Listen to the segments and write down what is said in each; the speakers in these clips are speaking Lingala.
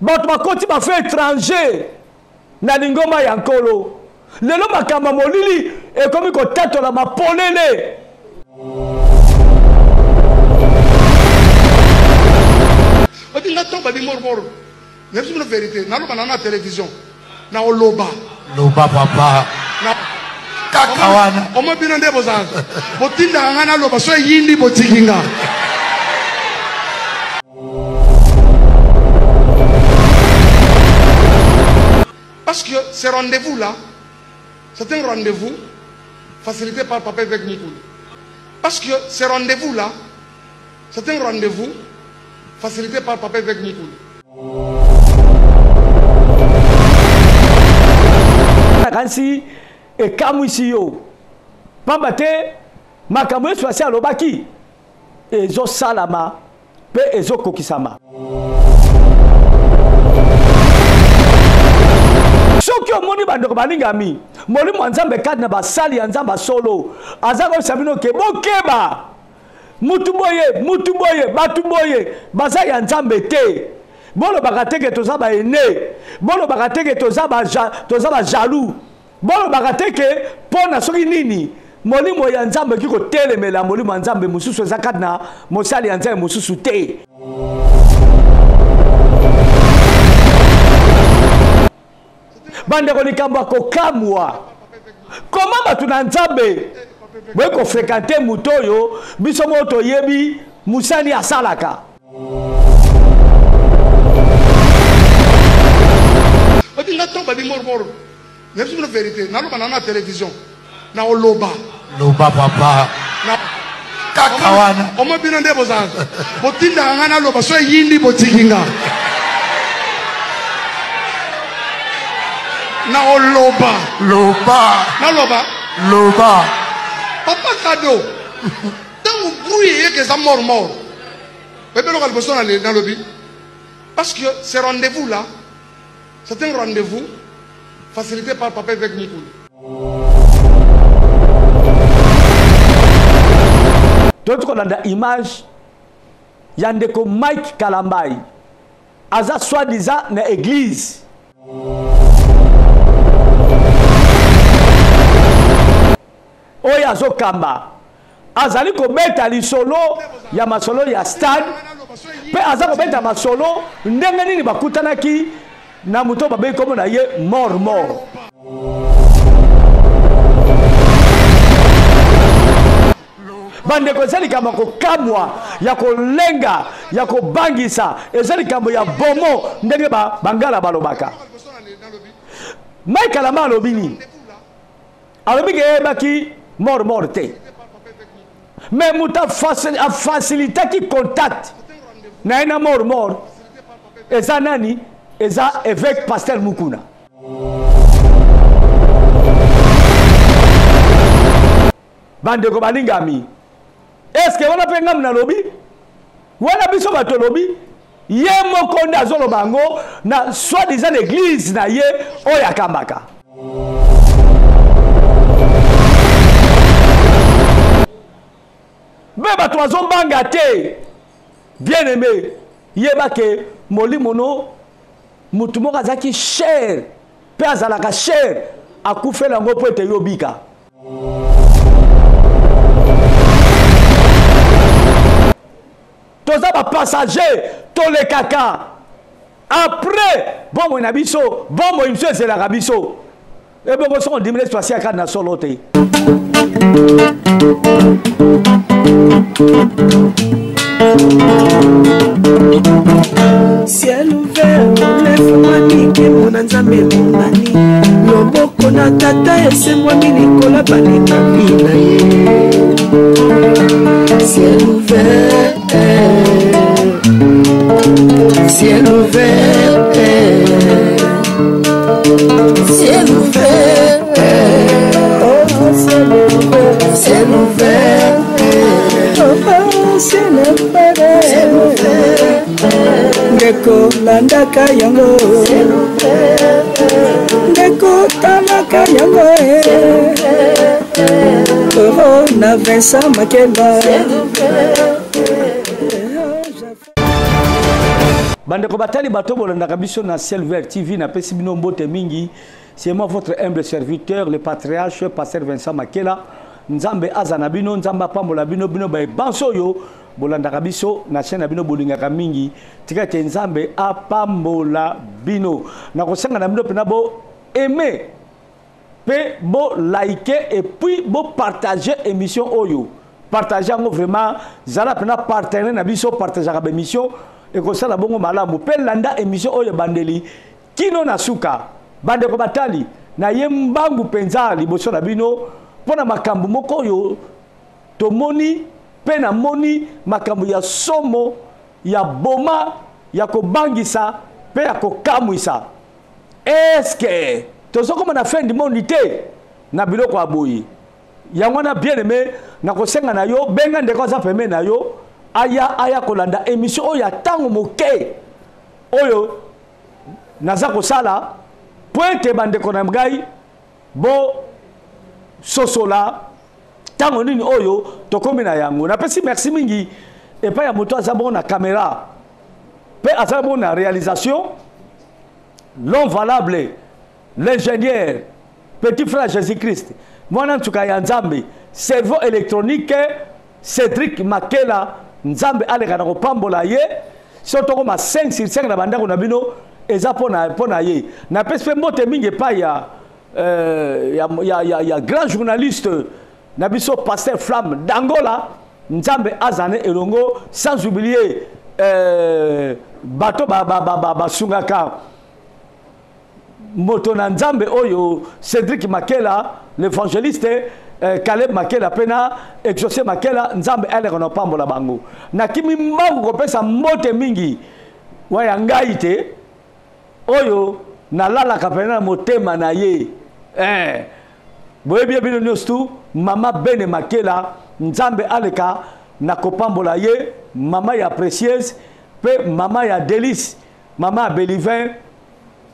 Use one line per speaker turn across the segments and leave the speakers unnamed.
bato bakoti bafe étranger na lingoma ya nkolo lelo makambo molili ekomi kotatola mapolele
odinga to babi mormor nesu na vérité na loba na télévision na oloba
loba papa
na
kakawana
omo bino ndebo za botinda ngana loba so yindi botikinga. Parce que ce rendez-vous-là, c'est un rendez-vous facilité par Papa avec Moukoul. Parce que ce rendez-vous-là, c'est un rendez-vous facilité par Papa avec Moukoul.
Kansi et Kamuisio. Pambate, Makamwe soit à l'Obaki. Et Zo Salama, et Zo Kokisama. Soki omoni bandoko balingami moli mwanzambe kadi na basali ya nzamba solo azako sabino ke bokeba mutu boye batu boye baza ya nzambe te bolo bakateke toza ba ene bolo bakateke toza ba jaloux bolo bakateke pona soki nini molimo ya nzambe kiko telemela molimo ya nzambe mususu eza kadi na mosali ya nzambe mususu te. Bande ko likambo kokamwa koma batu na nzambe bwe ko fréquenter mutoyo biso moto yebi musani asalaka
odinga to babi mormor nesu na vérité na loba na télévision na oloba
loba papa
na
kakawana
omo bino ndebo za botinda ngana loba so yindi botikinga. Na oloba
loba
na loba
loba
papa cadeau tant brouillé que ça mort bébé local besoin dans le but parce que ce rendez-vous là c'est un rendez-vous facilité par Papa avec Moukoul.
D'autres qu'on a l'image yandeko Mike Kalambai aza soi-disant na église oya azokamba azali kobeta lisolo ya masolo ya stade pe aza kobeta masolo ndenge nini bakutanaki na muto babe komo na ye mort bandeko ezali likambo ya kokamwa ya kolenga ya kobangisa ezali likambo ya bomo ndenge bangala balobaka Mike Kalamba alobi nini alobi ke yebaki mort te mais muta facilité qui contact na ina mort eza nani eza évêque Pasteur Mukuna bandeko balingami est-ce que wana pe ngam na lobi wana biso bato lobi ye moko nde azoloba yango na soi-disant église na ye oyo akambaka be bato bazombanga te bien aimé yeba ke molimo no mutu moko azalaki cher mpe azalaka cher akufela yango mpo ete yobika toza bapassager tolekaka après bomoi na biso bomoi miso ezelaka biso ebongo soko ndimile twasi akadi na solo te
ciel ouvert lève-moi nike mona nzambe monani loboko na tata esemwami likola balingami na ye ciel ouvert ciel ouvert ciel ouvert ciel ouvert ciel ouvert ndeko landaka yango ndeko talaka yango na Vincent Makeba
Bandeko batali bato bolanda biso na Silver TV na pesi bino mbote mingi. C'est moi votre humble serviteur le patriarche pasteur Vincent Makela. Nzambe azana bino nzamba pambola bino bino ba banso yo bolanda biso na chaîne bino bolinga mingi. Tika te nzambe apambola bino. Na kosenga na bino pena bo aimer pe bo liker et puis bo partager émission oyo. Partager vraiment zala pena partenaire na biso partager ka émission et comme ça la bongo malamu pe landa émission oyo bandeli kino na suka bandeko batali na yembangu penza liboso na bino pona makambu moko oyo tomoni pe na moni makambu ya somo ya boma ya kobangisa pe ya kokamwisa est-ce que tozokoma na fin du monde te na biloko aboyi yango na bien aimé na kosenga na yo benga ndeko za peme na yo aya kolanda émission oyo ya tango moke oyo naza kosala pointe bandeko na ngai bo sosola tango nini oyo tokomi na yango napesi merci mingi epai ya moto aza bongo na caméra pe aza bongo na réalisation l'homme valable l'ingénieur petit frère Jésus-Christ mwana ntuka ya nzambe cerveau électronique Cédric Makela nzambe aleka na kopambola ye soto ko ma 5 sur 5 na bandako na bino eza pona ye na pespe mbote mingi pa ya grand journaliste na biso pasteur Flamme d'Angola nzambe azane elongo sans oublier bato basungaka moto na nzambe oyo Cédric Makela l'évangéliste Caleb Makela pena exaucé Makela nzambe ale kono pambola bango na kimi mbangu kopesa mbote mingi waya ngai te oyo na lala kapena motema na ye boye bien bino nyostu mama Bene Makela nzambe aleka na kopambola ye mama ya précieuse pe mama ya délice mama ya Belivin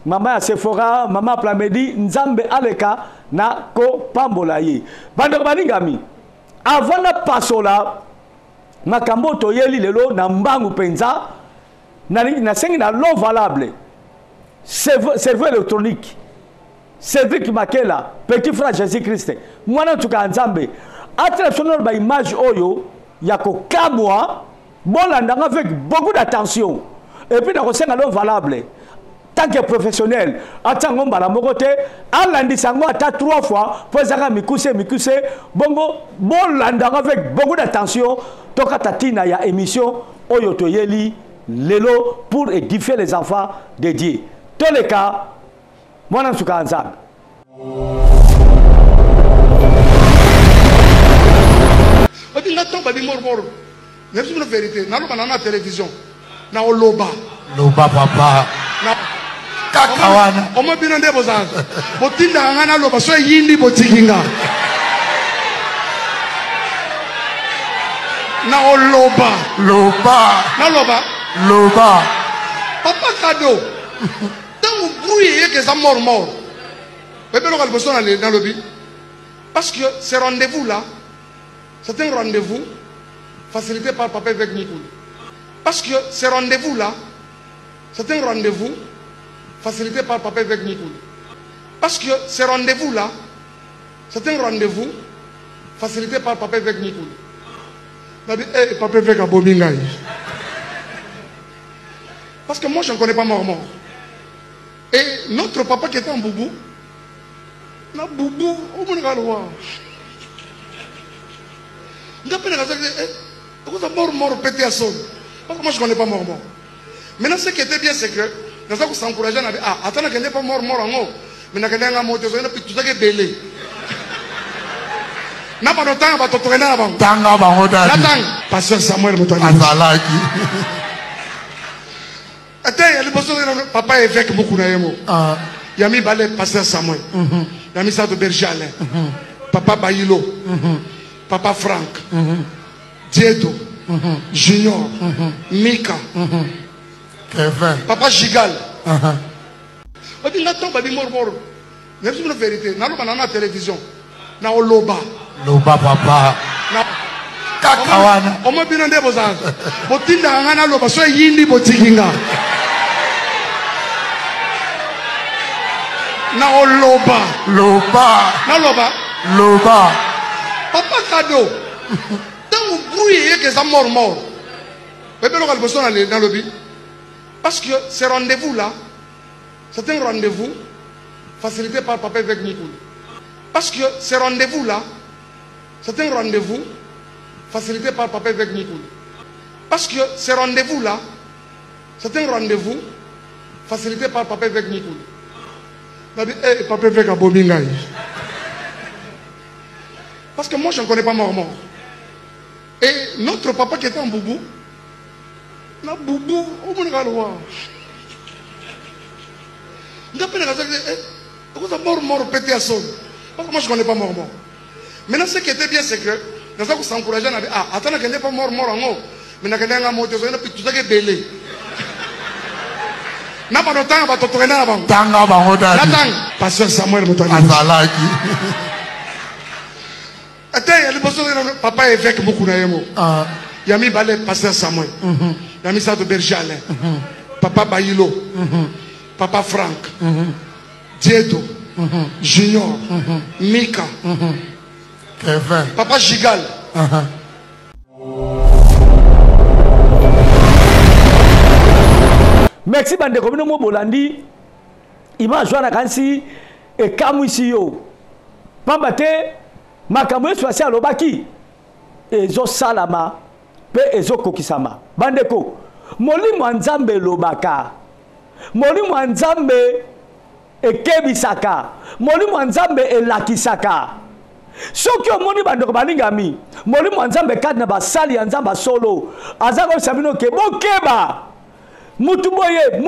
mama ya Sephora mama Plamedi nzambe aleka na kopambola ye bandeko baningami avant na pasola makambo toyeli lelo na mbangu penza na sengi na l'eau valable cerveau électronique Cédric Makela petit frère Jésus-Christ mwana tuka nzambe attraction ba image oyo ya kokamwa bolanda avec beaucoup d'attention et puis na kosenga l'eau valable tant que professionnel atango mbala mokote alandisango ata 3 fois pozaka mikuse bongo bolanda avec beaucoup d'attention toka tatina ya émission oyo toyeli lelo pour édifier les enfants de Dieu tous les cas mwana nsuka nzambe
odinga to babi mor même si la vérité na loba na télévision na oloba
papa
na
kakawana
omo bino ndebo zanzo botinda ngana loba so yindi botikinga na oloba
loba
papa cadeau tant brouillé que ça mort bébé local bosso dans le lobby parce que ce rendez-vous là c'est un rendez-vous facilité par papa avec Mikoul parce que ce rendez-vous là c'est un rendez-vous facilité par papa avec Mikoul parce que ce rendez-vous là c'est un rendez-vous facilité par papa avec Mikoul papa avec Abomingaï parce que moi je ne connais pas mort et notre papa qui était en boubou na boubou au monde galois d'après mort pété à sol parce que moi je ne connais pas mort maintenant ce qui était bien c'est que dans ça qu'on s'encourageait attends qu'il n'est pas mort en haut mais n'a qu'un mot tout ça qui est belé n'a pas de temps à te tourner avant pasteur Samuel
azalaki
attends il y a le besoin de papa évêque beaucoup naïmo Yami Balé pasteur Samuel Yami Sato Berger Alain papa Bayilo papa Franck Diedo Junior Mika papa Gigal odinga to babi mor même si la vérité na loba na télévision na oloba
papa
na
kakawana
omo bino ndebo zanzo botinda ngana loba so yindi botikinga Na oloba.
Loba.
Na loba.
Loba.
Papa cadeau. Tant vous brouillez que ça mort. Dans le but. Parce que ces rendez-vous-là, c'est un rendez-vous facilité par Papa avec Mikoul. Parce que ces rendez-vous-là, c'est un rendez-vous facilité par Papa avec Mikoul. Parce que ces rendez-vous-là, c'est un rendez-vous facilité par Papa avec Mikoul. Papa avec Abomingaï. Parce que moi, je ne connais pas Mormon. Et notre papa qui était en boubou, na boubou, au monde de loi. Mort pété à sol. Parce que moi je ne connais pas Mormon. Maintenant ce qui était bien c'est que dans ça qu'on s'encourageait, on avait attends qu'il n'est pas mort en haut. Mais n'a qu'un mot de zone puis tout ça qui est belé. N'a pas de temps à te tourner avant.
Tanga bangoda.
Attends, pasteur Samuel Mutani.
Azalaki.
Attends, il y a le pasteur papa évêque beaucoup naïmo. Il y a mis balai pasteur Samuel. Il y a mis ça de Berger Alain. Papa Bayilo. Papa Franck. Diedo. Junior. Mika.
Kevin.
Papa Gigal.
Merci bande komino mo bolandi. Ima joana kansi e kamu isi yo. Pambate makamwe swasi alobaki. Ezo salama pe ezo kokisama. Bandeko molimo nzambe lobaka. Molimo nzambe ekebisaka. Molimo nzambe elakisaka. Soki omoni bandeko balingami, molimo nzambe kati na basali ya nzamba solo. Azako sabino ke bokeba. Mutuboye,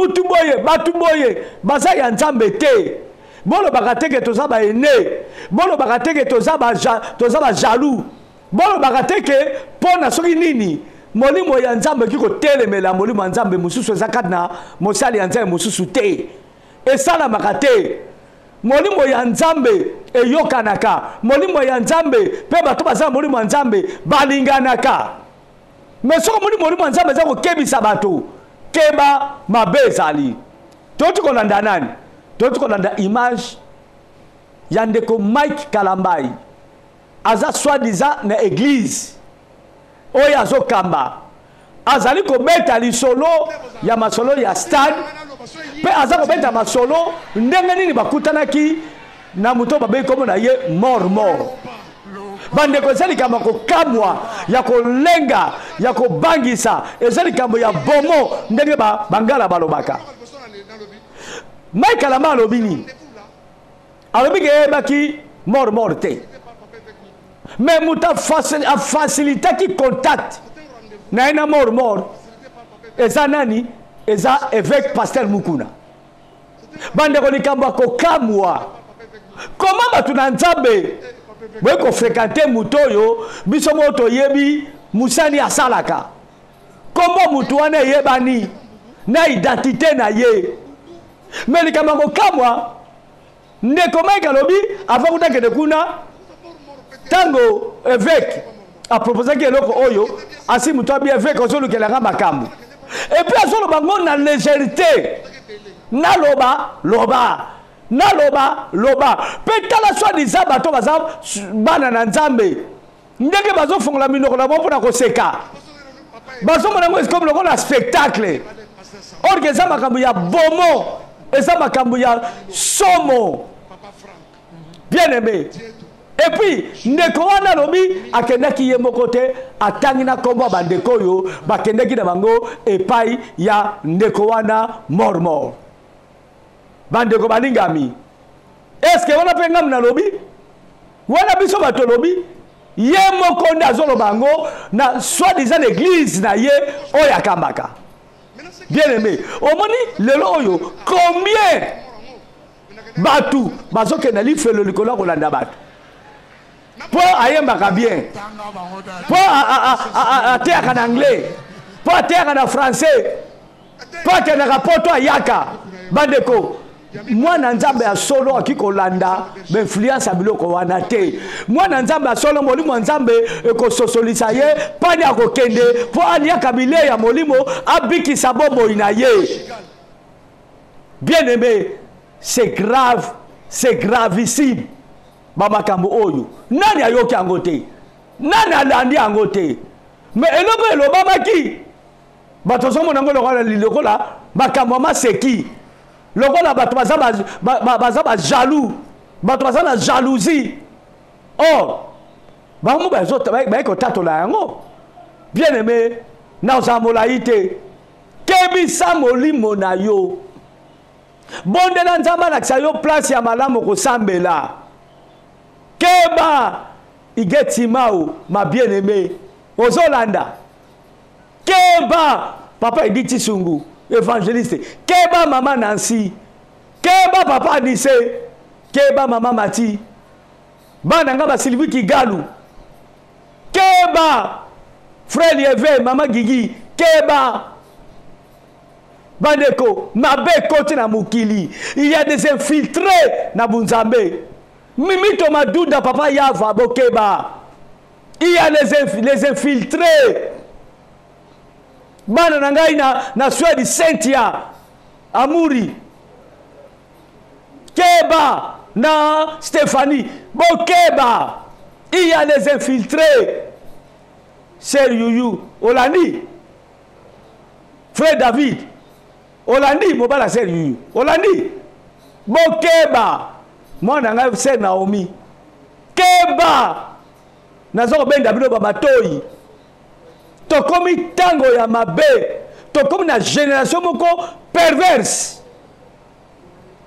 batuboye, baza ya nzambe te. Bolo bakateke toza ba ene. Bolo bakateke toza ba jaloux. Bolo bakateke pona soki nini. Molimo ya nzambe kiko telemela molimo ya nzambe mususu ezakati na mosali ya nzambe mususu te. Esala makate. Molimo ya nzambe eyokanaka. Molimo ya nzambe pe bato baza molimo ya nzambe balinganaka. Mais soko molimo ya nzambe ezako kebisa bato. Keba mabezali. Toti kolanda nani? Toti kolanda image yandeko Mike Kalambai. Aza soi-disant na église. Oya zo kamba. Azali ko beta li solo ya masolo ya stade. Pe aza ko beta masolo ndenge nini bakutanaki na muto babe komo na ye mort. Bande ko ezali kamba ko kamwa ya ko lenga ya ko bangisa ezali kamba ya bomo ndenge bangala balobaka. Mike Kalamba alobini. Alobiki baki mort te. Mais muta facilité qui contact na ina mort eza nani eza évêque pasteur Mukuna. Bande ko likambo ko kamwa. Comment batu na nzambe bwe ko fréquenter mutoyo biso moto yebi musani asalaka. Comment mutu wana yebani na identité na ye. Mais likambo ko kamwa ndeko Mike alobi avant kutake de kuna tango évêque a proposé que loko oyo asi mutu abi évêque ozolu kelanga makambu. Et puis azolo bango na légèreté. Na loba. Petala soi disant bato baza bana na nzambe. Ndenge bazo fongola minoko na bompo na koseka. Bazo mona ngo comme le la spectacle. Or que ça makambu ya bomo, et ça makambu ya somo. Bien aimé. Et puis ndeko wana lobi akendaki ye mokote atangi na kombo bandeko yo bakendaki na bango epai ya ndeko wana mort. Bandeko balingami. Est-ce que wana penga na lobi? Wana biso bato lobi ye mokonde azolo bango na soi-disant l'église na ye oya kambaka. Bien aimé. Omoni lelo oyo combien batu bazoke na lifelo likolo kolanda batu. Pour ayembaka bien. Pour ateaka na anglais. Pour ateaka na français. Pour ateaka poto ayaka. Bandeko. Mwana nzambe ya solo akikolanda influence abiloko wana te. Mwana nzambe ya solo molimo nzambe ekososolisa ye pani akokende po aliaka bile ya molimo abikisa bomoi na ye. Bien aimé, c'est grave c'est gravissime. Bamakambo oyo. Nani ayoki yango te? Nani alandi yango te? Mais eloko elobama ki? Bato somo nango lokola makambo ma seki. Lokola bato baza jaloux. Bato baza na jalousie. Oh, bango bazota ba ko tatola yango. Bien aimé, na zamola ite. Kebisa molimo na yo. Bondela nzamba na ksayo place ya malamu ko sambela. Keba igetimao ma bien aimé. Ozolanda. Keba papa Editi Sungu, évangéliste. Keba maman Nancy. Keba papa Anissé. Keba maman Mati. Bananga ba Sylvie Kigalu. Keba frère Lieve, maman Gigi. Keba Bandeko, mabe côté na mukili. Il y a des infiltrés na Bunzambe. Mimi Tomadouda papa Yava Bokeba. Il y a les infiltrés. Bana nangai na Swedi Cynthia Amuri. Keba na Stéphanie Bokeba. Il y a les infiltrés. Sœur Youyou Olandi. Frère David Olandi mobala Sœur Youyou Olandi. Bokeba. Moi nanga Sœur Naomi. Keba. Nazo benda bino bamatoi. Tokomi tango ya mabe. Tokomi na génération moko perverse.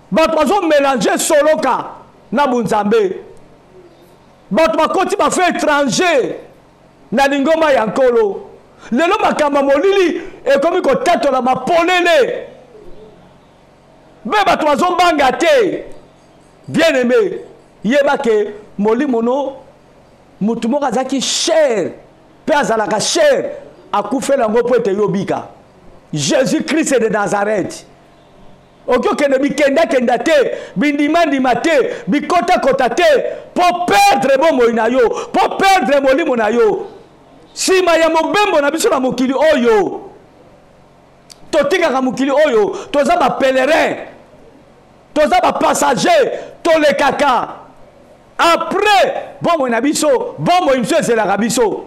Bato bazo mélanger soloka na Bunzambe. Bato bakoti ba fait étranger na lingoma ya nkolo. Lelo makamba molili ekomi ko tatola mapolele. Be bato bazo mbanga te. Bien aimé, yeba ke molimono mutu moko azaki cher. Pe azalaka cher akufela ngo po ete yobika. Jésus-Christ de Nazareth. Okyo kende bikenda kenda te, bindimandima te, bikota kota te, pour perdre bomo na yo, pour perdre molimo na yo. Sima ya mobembo na biso na mokili oyo. Totika mokili oyo, toza ba pèlerin. Toza ba passager, tole kaka. Après, bomo na biso, bomo imso c'est la biso.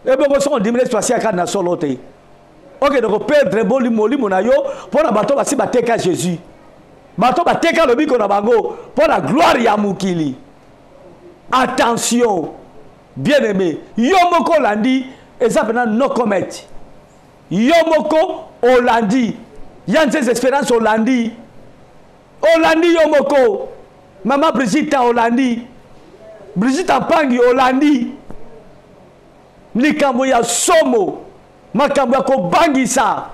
Et bon, on dit que c'est un solo. Ok, donc perdre molimo na yo pour la bateau basi bateka Jésus. Bateau bateka le biko na bango pour la gloire ya mukili. Attention, bien-aimé, yomoko landi ezapena no comet. Yomoko olandi. Yantes espérance olandi. Olandi yomoko. Maman Brigitte olandi. Brigitte Mpangi olandi. Likambo ya somo makambo ya kobangisa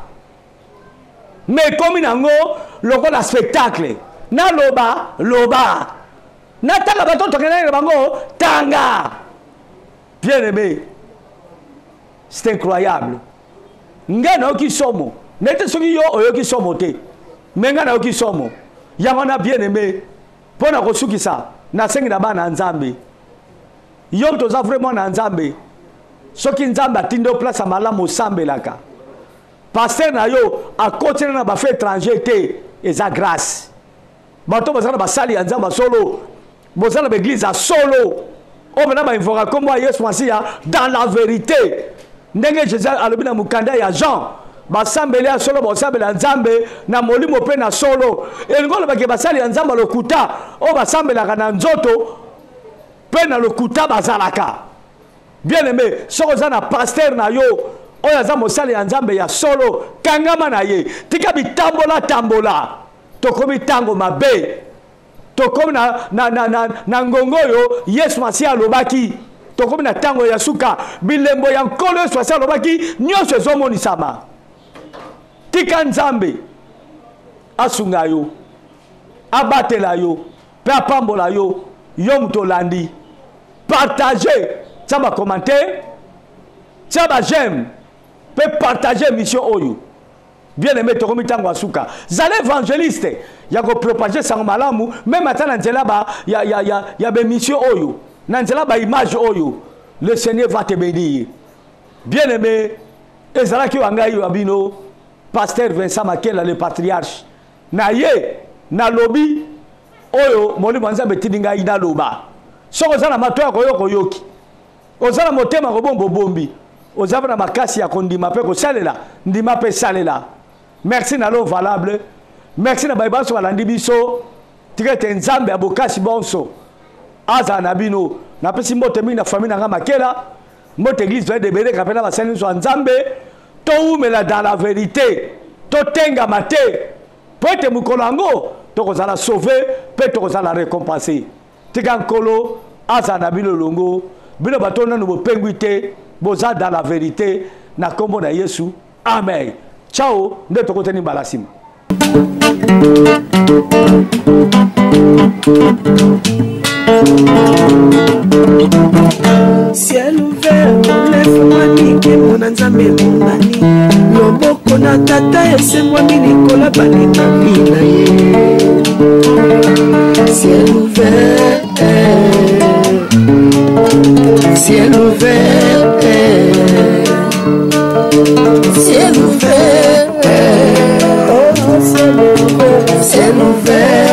mais comme nango lokola spectacle na loba na tanga bato tokena bango tanga. Bien aimé, c'est incroyable. Ngana oki somo nete soki yo oyoki somo te mais ngana oki somo yango na bien aimé pona kosukisa na sengi na bana nzambe yo toza vraiment na nzambe. Soki nzamba tindo place à malamu sambelaka. Pasteur na yo a côté na ba fait étranger te eza grâce. Bato bazana ba sali nzamba solo. Bozana ba église a solo. O bana ba invoka comme Yesu Masia dans la vérité. Ndenge Jésus alobina mukanda ya Jean. Ba sambele ya solo ba sambela nzambe na molimo pe na solo. E ngolo ba ke ba sali nzamba lokuta o ba sambela kana nzoto pe na lokuta bazalaka. Bien aimé, si vous avez un pasteur na yo, oya za mosali ya nzambe ya solo, kangama na ye, tika tambola, tokomi tango mabe, tokomi na ngongo yo, Yesu Masia lobaki, tokomi na tango ya suka, bilembo ya nkolo Yesu Masia lobaki, nyonso ezomoni sama. Tika nzambe, asunga yo, abatela yo, pe apambola yo, yo mutolandi, partagez. Ça va commenter, ça va j'aime, peut partager mission oyo. Bien aimé Tokomi Tango Asuka. Zale évangéliste, ya go propager sang malamu, même maintenant nzela ba ya be mission oyo. Nzela ba image oyo. Le Seigneur va te bénir. Bien aimé, ezala ki wanga yo abino, pasteur Vincent Makela le patriarche. Na ye, na lobby oyo molimo nzambe tidinga ina loba soko ozana matoya koyoko yoki ozana motema kobombo bombi ozava na makasi ya kondima pe kosalela ndima pe salela merci na lo valable merci na baibaso balandi biso tikete nzambe abokasi bonso aza na bino na pesi mbote mingi na famille na nga makela mbote église va debere kapena basani so nzambe to umela dans la vérité to tenga mate pote mukolango to kozala sauver pe to kozala récompenser tika nkolo aza na bino longo bino batona no bopengwite boza dans la vérité na kombo na Yesu amen ciao nde to koteni balasim
Ciel ouvert, lève-moi nike mona nzambe mongani loboko na tata esemwami likola balingami na ye ciel ouvert ciel ouvert ciel ouvert ciel ouvert ciel ouvert